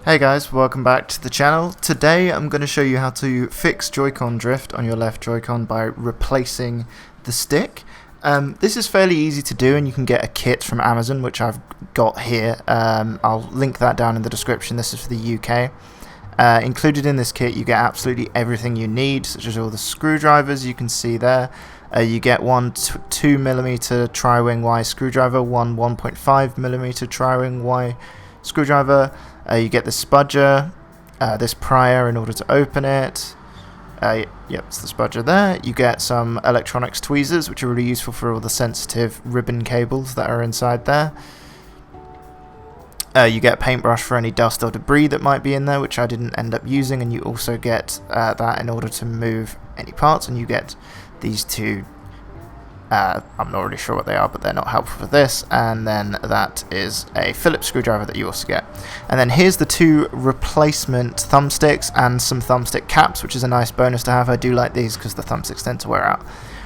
Hey guys, welcome back to the channel. Today I'm going to show you how to fix Joy-Con drift on your left Joy-Con by replacing the stick. This is fairly easy to do, and you can get a kit from Amazon, which I've got here. I'll link that down in the description. This is for the UK. Included in this kit you get absolutely everything you need, such as all the screwdrivers you can see there. You get one 2mm tri-wing Y screwdriver, one 1.5mm tri-wing Y screwdriver. You get the spudger, this prior in order to open it. Yep, it's the spudger there. You get some electronics tweezers, which are really useful for all the sensitive ribbon cables that are inside there. You get a paintbrush for any dust or debris that might be in there, which I didn't end up using, and you also get that in order to move any parts, and you get these two. I'm not really sure what they are, but they're not helpful for this. And then that is a phillips screwdriver that you also get. And then here's the two replacement thumbsticks and some thumbstick caps, which is a nice bonus to have. I do like these because the thumbsticks tend to wear out.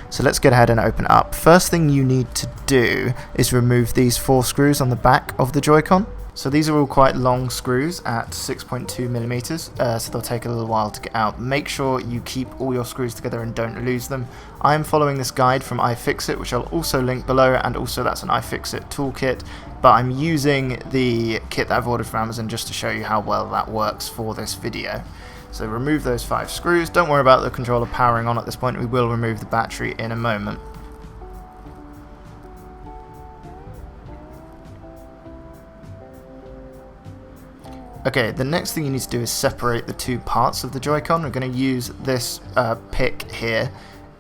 So let's get ahead and open it up. First thing you need to do is remove these 4 screws on the back of the Joy-Con. So these are all quite long screws at 6.2mm, so they'll take a little while to get out. Make sure you keep all your screws together and don't lose them. I am following this guide from iFixit, which I'll also link below, and also that's an iFixit toolkit, but I'm using the kit that I've ordered from Amazon just to show you how well that works for this video. So remove those 5 screws. Don't worry about the controller powering on at this point. We will remove the battery in a moment. Okay, the next thing you need to do is separate the two parts of the Joy-Con. We're going to use this pick here.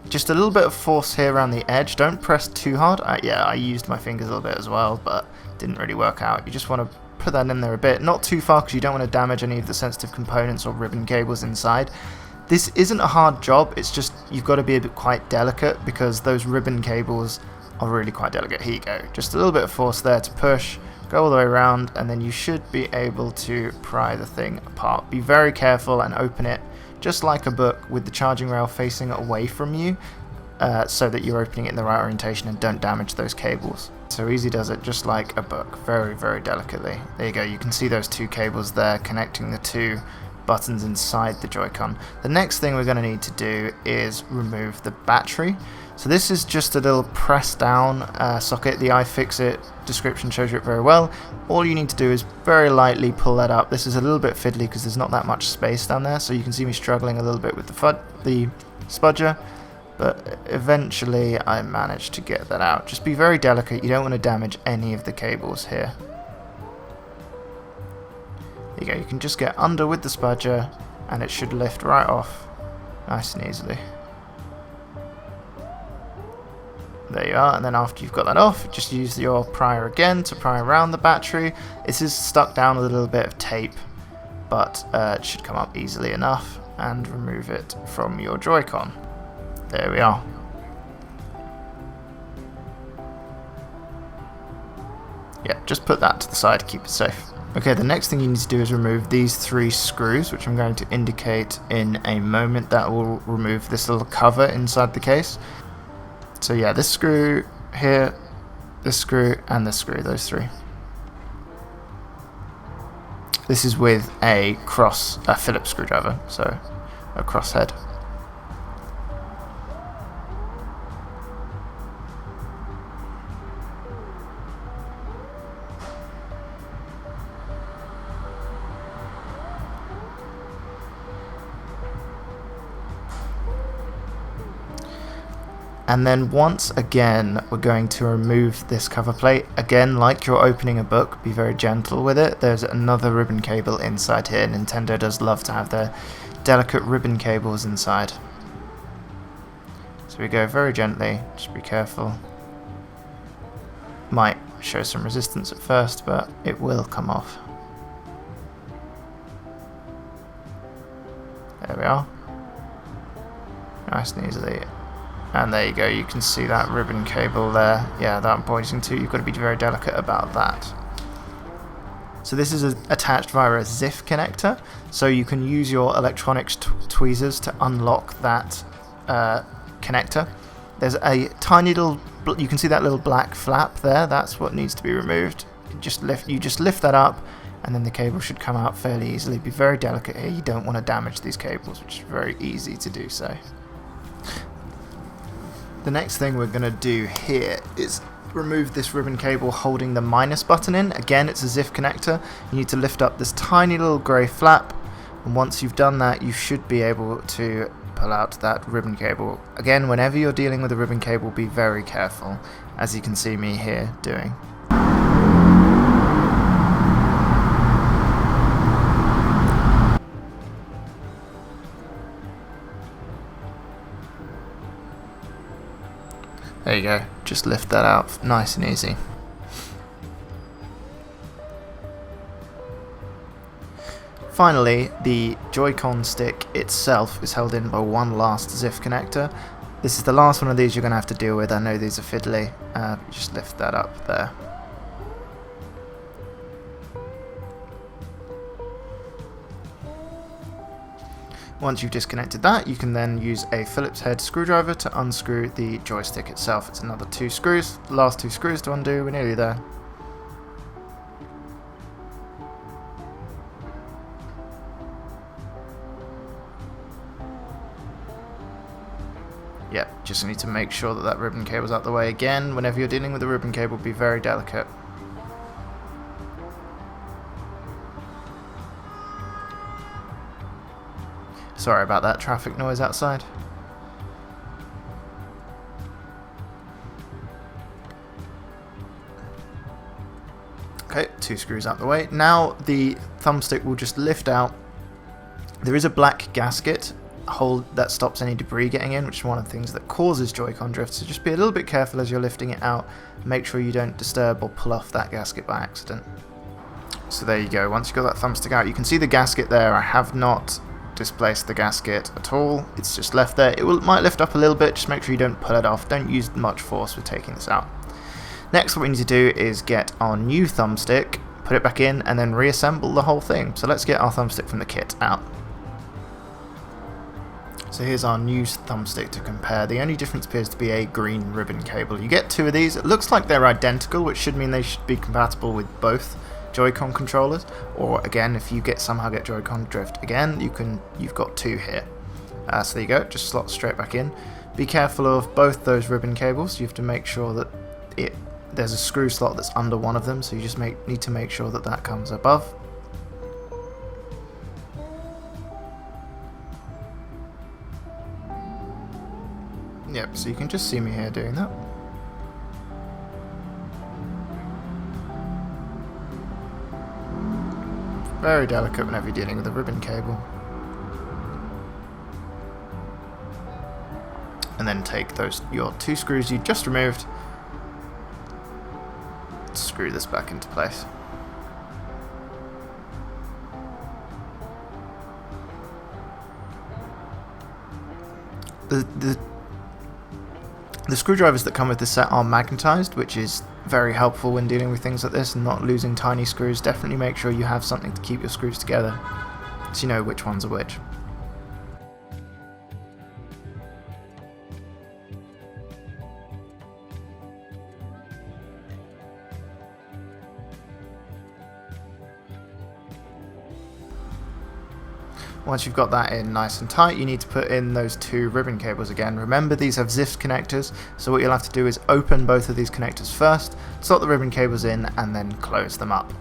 Just a little bit of force here around the edge. Don't press too hard. I used my fingers a little bit as well, but didn't really work out. You just want to put that in there a bit. Not too far, because you don't want to damage any of the sensitive components or ribbon cables inside. This isn't a hard job. It's just you've got to be a bit quite delicate, because those ribbon cables are really quite delicate. Here you go. Just a little bit of force there to push. Go all the way around, and then you should be able to pry the thing apart. Be very careful and open it just like a book, with the charging rail facing away from you, so that you're opening it in the right orientation and don't damage those cables. So easy does it, just like a book, very, very delicately. There you go, you can see those 2 cables there connecting the 2 buttons inside the Joy-Con. The next thing we're going to need to do is remove the battery. So this is just a little press down socket. The iFixit description shows you it very well. All you need to do is very lightly pull that up. This is a little bit fiddly because there's not that much space down there, so you can see me struggling a little bit with the spudger, but eventually I managed to get that out. Just be very delicate, you don't want to damage any of the cables here. There you go, you can just get under with the spudger and it should lift right off nice and easily. There you are, and then after you've got that off, just use your prior again to pry around the battery. This is stuck down with a little bit of tape, but it should come up easily enough, and remove it from your Joy-Con. There we are. Yeah, just put that to the side to keep it safe. Okay, the next thing you need to do is remove these 3 screws, which I'm going to indicate in a moment. That will remove this little cover inside the case. So yeah, this screw here, this screw, and this screw, those 3. This is with a Phillips screwdriver, so a cross head. And then once again, we're going to remove this cover plate. Again, like you're opening a book, be very gentle with it. There's another ribbon cable inside here. Nintendo does love to have their delicate ribbon cables inside. So we go very gently, just be careful. Might show some resistance at first, but it will come off. There we are. Nice and easily. And there you go, you can see that ribbon cable there. Yeah, that I'm pointing to. You've got to be very delicate about that. So this is attached via a ZIF connector, so you can use your electronics tweezers to unlock that connector. There's a tiny little, you can see that little black flap there, that's what needs to be removed. You just lift that up, and then the cable should come out fairly easily. Be very delicate here, you don't want to damage these cables, which is very easy to do so. The next thing we're going to do here is remove this ribbon cable holding the minus button in. Again, it's a ZIF connector. You need to lift up this tiny little grey flap, and once you've done that you should be able to pull out that ribbon cable. Again, whenever you're dealing with a ribbon cable, be very careful, as you can see me here doing. There you go, just lift that out nice and easy. Finally, the Joycon stick itself is held in by one last ZIF connector. This is the last one of these you're going to have to deal with. I know these are fiddly, just lift that up there. Once you've disconnected that, you can then use a Phillips head screwdriver to unscrew the joystick itself. It's another 2 screws, the last 2 screws to undo, we're nearly there. Yep, just need to make sure that that ribbon cable's out the way. Again, whenever you're dealing with a ribbon cable, be very delicate. Sorry about that traffic noise outside. Okay, 2 screws out the way. Now the thumbstick will just lift out. There is a black gasket hole that stops any debris getting in, which is one of the things that causes Joy-Con drift, so just be a little bit careful as you're lifting it out. Make sure you don't disturb or pull off that gasket by accident. So there you go, once you've got that thumbstick out, you can see the gasket there. I have not displaced the gasket at all, it's just left there. It might lift up a little bit, just make sure you don't pull it off. Don't use much force with taking this out. Next, what we need to do is get our new thumbstick, put it back in, and then reassemble the whole thing. So let's get our thumbstick from the kit out. So here's our new thumbstick to compare. The only difference appears to be a green ribbon cable. You get 2 of these. It looks like they're identical, which should mean they should be compatible with both Joy-Con controllers, or again, if you somehow get Joy-Con drift again, you've got 2 here. So there you go, just slot straight back in. Be careful of both those ribbon cables. You have to make sure that there's a screw slot that's under one of them, so you just need to make sure that that comes above. Yep, so you can just see me here doing that. Very delicate whenever you're dealing with a ribbon cable. And then take your 2 screws you just removed, screw this back into place. The screwdrivers that come with this set are magnetized, which is very helpful when dealing with things like this and not losing tiny screws. Definitely make sure you have something to keep your screws together, so you know which ones are which. Once you've got that in nice and tight, you need to put in those 2 ribbon cables again. Remember, these have ZIF connectors, so what you'll have to do is open both of these connectors first, slot the ribbon cables in, and then close them up.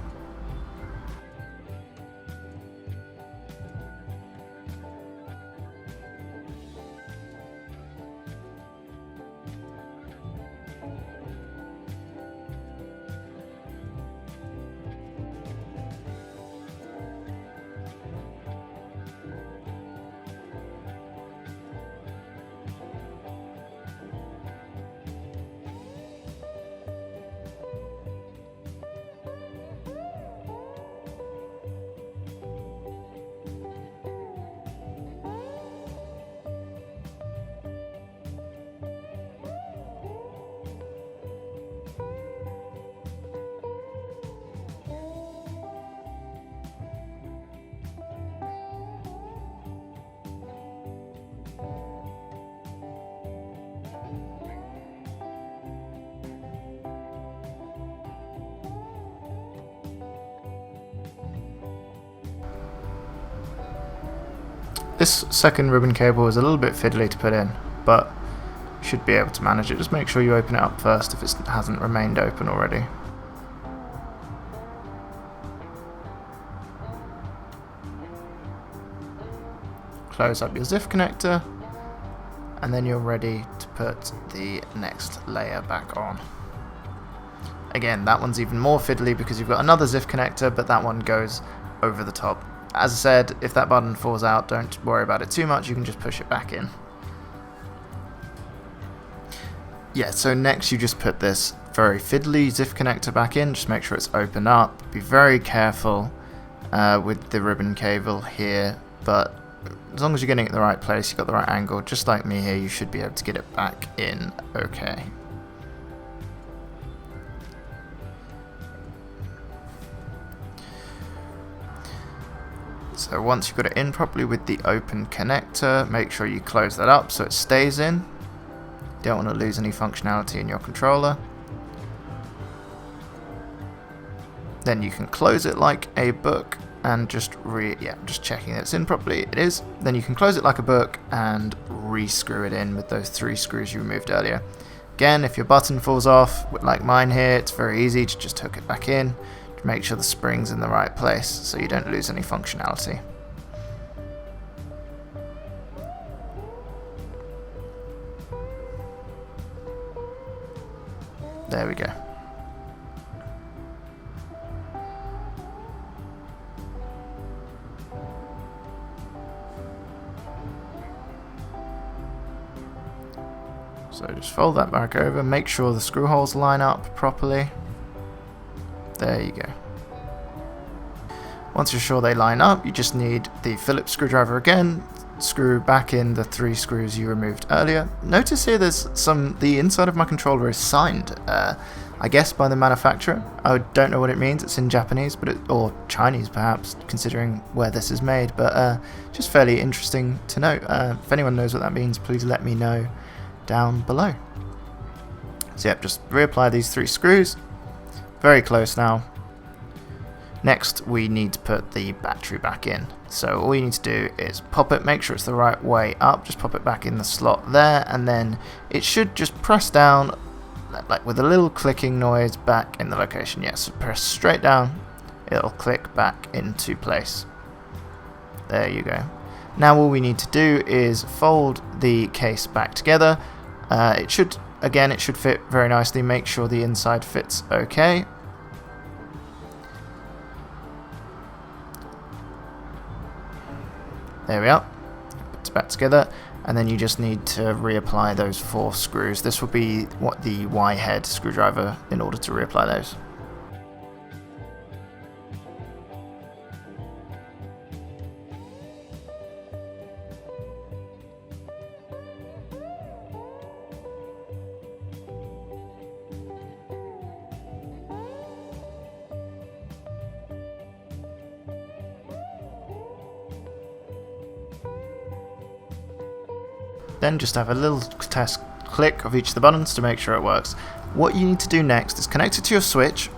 This second ribbon cable is a little bit fiddly to put in, but you should be able to manage it. Just make sure you open it up first if it hasn't remained open already. Close up your ZIF connector, and then you're ready to put the next layer back on. Again, that one's even more fiddly because you've got another ZIF connector, but that one goes over the top. As I said, if that button falls out, don't worry about it too much, you can just push it back in. Yeah, so next you just put this very fiddly ZIF connector back in, just make sure it's open up. Be very careful with the ribbon cable here, but as long as you're getting it in the right place, you've got the right angle, just like me here, you should be able to get it back in okay. So once you've got it in properly with the open connector, make sure you close that up so it stays in. You don't want to lose any functionality in your controller. Then you can close it like a book and just checking that it's in properly. It is. Then you can close it like a book and re-screw it in with those 3 screws you removed earlier. Again, if your button falls off, like mine here, it's very easy to just hook it back in to make sure the spring's in the right place so you don't lose any functionality. There we go. So just fold that back over, make sure the screw holes line up properly. There you go. Once you're sure they line up, you just need the Phillips screwdriver again, screw back in the 3 screws you removed earlier. Notice here there's the inside of my controller is signed, I guess by the manufacturer. I don't know what it means, it's in Japanese, or Chinese perhaps, considering where this is made, but just fairly interesting to know. If anyone knows what that means, please let me know down below. So yep, just reapply these 3 screws. Very close now. Next we need to put the battery back in. So all you need to do is pop it, make sure it's the right way up, just pop it back in the slot there, and then it should just press down like with a little clicking noise back in the location. Yes, so press straight down, it'll click back into place. There you go. Now all we need to do is fold the case back together. It should fit very nicely. Make sure the inside fits okay. There we are. Put it back together, and then you just need to reapply those 4 screws. This will be the Y head screwdriver in order to reapply those. Then just have a little test click of each of the buttons to make sure it works. What you need to do next is connect it to your switch,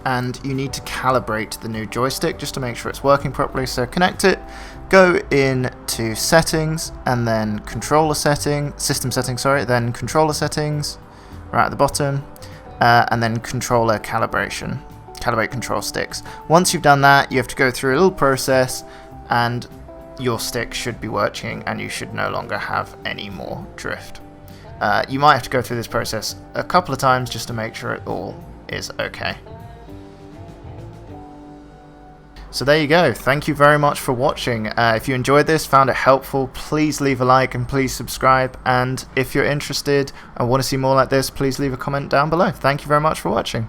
and you need to calibrate the new joystick just to make sure it's working properly. So connect it, go into settings, and then system settings, then controller settings, right at the bottom, and then controller calibration, calibrate control sticks. Once you've done that, you have to go through a little process, and your stick should be working and you should no longer have any more drift. You might have to go through this process a couple of times just to make sure it all is okay. So there you go. Thank you very much for watching. If you enjoyed this, found it helpful, please leave a like and please subscribe. And if you're interested and want to see more like this, please leave a comment down below. Thank you very much for watching.